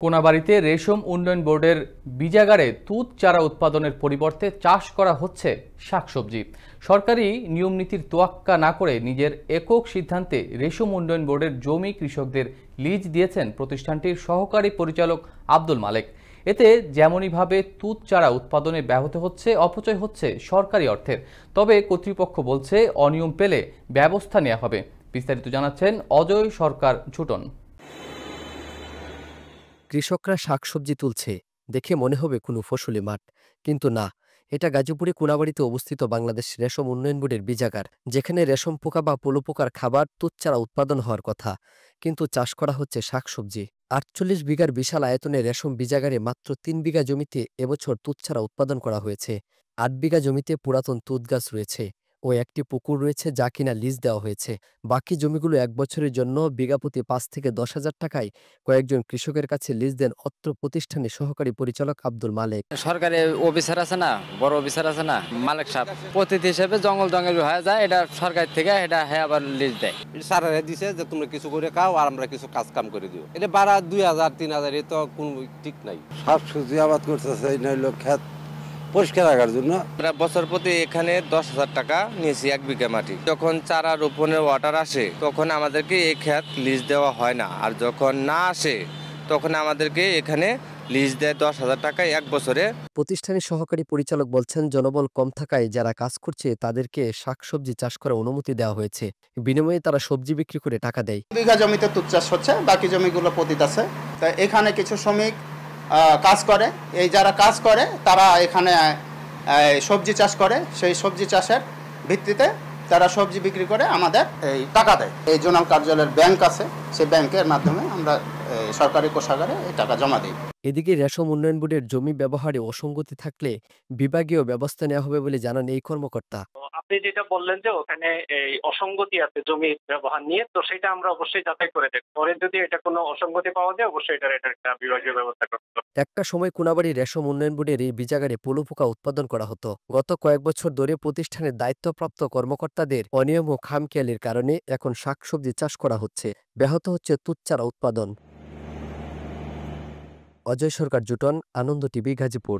কোনাবাড়ীতে রেশম উন্নয়ন বোর্ডের বীজাগারে তুঁত চারা উৎপাদনের পরিবর্তে চাষ করা হচ্ছে শাকসবজি। সরকারি নিয়মনীতির তোয়াক্কা না করে নিজের একক সিদ্ধান্তে রেশম উন্নয়ন বোর্ডের জমি কৃষকদের লিজ দিয়েছেন প্রতিষ্ঠানটির সহকারী পরিচালক আব্দুল মালেক। এতে যেমনইভাবে তুঁত চারা উৎপাদনে ব্যাহত হচ্ছে, অপচয় হচ্ছে সরকারি অর্থের। তবে কর্তৃপক্ষ বলছে অনিয়ম পেলে ব্যবস্থা নেওয়া হবে। বিস্তারিত জানাচ্ছেন অজয় সরকার ঝুটন। কৃষকরা শাকসবজি তুলছে দেখে মনে হবে কোনো ফসলি মাঠ, কিন্তু না, এটা গাজীপুরে কোনাবাড়িতে অবস্থিত বাংলাদেশ রেশম উন্নয়ন বোর্ডের বীজাগার, যেখানে রেশম পোকা বা পলু পোকার খাবার তুচ্ছাড়া উৎপাদন হওয়ার কথা, কিন্তু চাষ করা হচ্ছে শাকসবজি। ৪৮ বিঘার বিশাল আয়তনে রেশম বীজাগারে মাত্র ৩ বিঘা জমিতে এবছর তুচ্ছাড়া উৎপাদন করা হয়েছে। ৮ বিঘা জমিতে পুরাতন তুঁত গাছ রয়েছে ও একটি পুকুর রয়েছে যা কিনা লিজ দেওয়া হয়েছে। বাকি জমিগুলো ১ বছরের জন্য বিঘাপ্রতি ৫ থেকে ১০,০০০ টাকায় কয়েকজন কৃষকের কাছে লিজ দেন অত্র প্রতিষ্ঠানের সহকারী পরিচালক আব্দুল মালেক। সরকারি অফিসার আছে না, বড় অফিসার আছে না, মালিক সাহেব প্রতিনিধি হিসেবে জঙ্গল হয়ে যায়, এটা সরকার থেকে এটা আবার লিজ দেয়। স্যারেরা দিছে যে তোমরা কিছু করে খাও আর আমরা কিছু কাজ কাম করে দিও। এটা বাড়া ২,০০০ ৩,০০০, এ তো কোনো ঠিক নাই। শাকসবজি আবাদ করতেছে নইলো ক্ষেত পরিষ্কার রাখার জন্য। আমরা বছর প্রতি এখানে ১০,০০০ টাকা নিয়েছি ১ বিঘা মাটি। যখন চারা রোপণের অর্ডার আসে তখন আমাদেরকে এই ক্ষেত লিজ দেওয়া হয় না, আর যখন না আসে তখন আমাদেরকে এখানে লিজ দেয় ১০,০০০ টাকা ১ বছরে। প্রতিষ্ঠানের সহকারী পরিচালক বলছেন, জনবল কম থাকায় যারা কাজ করছে তাদেরকে শাকসবজি চাষ করার অনুমতি দেওয়া হয়েছে। বিনিময়ে তারা সবজি বিক্রি করে টাকা দেয়। বিঘা জমিতে তুঁত চাষ হচ্ছে, বাকি জমিগুলো পতিত আছে। তাই এখানে কিছু শ্রমিক কাজ করে, এই যারা কাজ করে তারা এখানে সবজি চাষ করে, সেই সবজি চাষের ভিত্তিতে তারা সবজি বিক্রি করে আমাদের এই টাকা দেয়। এই জোনাল কার্যালয়ের ব্যাংক আছে, সেই ব্যাংকের মাধ্যমে আমরা সরকারি কোষাগারে এই টাকা জমা দিই। এদিকে রেশম উন্নয়ন বোর্ডের জমি ব্যবহারে অসঙ্গতি থাকলে বিভাগীয় ব্যবস্থা নেওয়া হবে বলে জানান এই কর্মকর্তা। আপনি যেটা বললেন যে ওখানে এই অসঙ্গতি আছে জমি ব্যবহার নিয়ে, তো সেটা আমরা অবশ্যই যাচাই করে দেখব। পরে যদি এটা কোনো অসঙ্গতি পাওয়া যায় অবশ্যই এটা একটা বিভাগীয় ব্যবস্থা করতে হবে। একটা সময় কোনাবাড়ী রেশম উন্নয়ন বোর্ডের এই বীজাগারে পলু পোকা উৎপাদন করা হতো। গত কয়েক বছর ধরে প্রতিষ্ঠানের দায়িত্বপ্রাপ্ত কর্মকর্তাদের অনিয়ম ও খামখেয়ালির কারণে এখন শাকসবজি চাষ করা হচ্ছে, ব্যাহত হচ্ছে তুচ্ছাড়া উৎপাদন। অজয় সরকার জুটন, আনন্দ টিভি, গাজীপুর।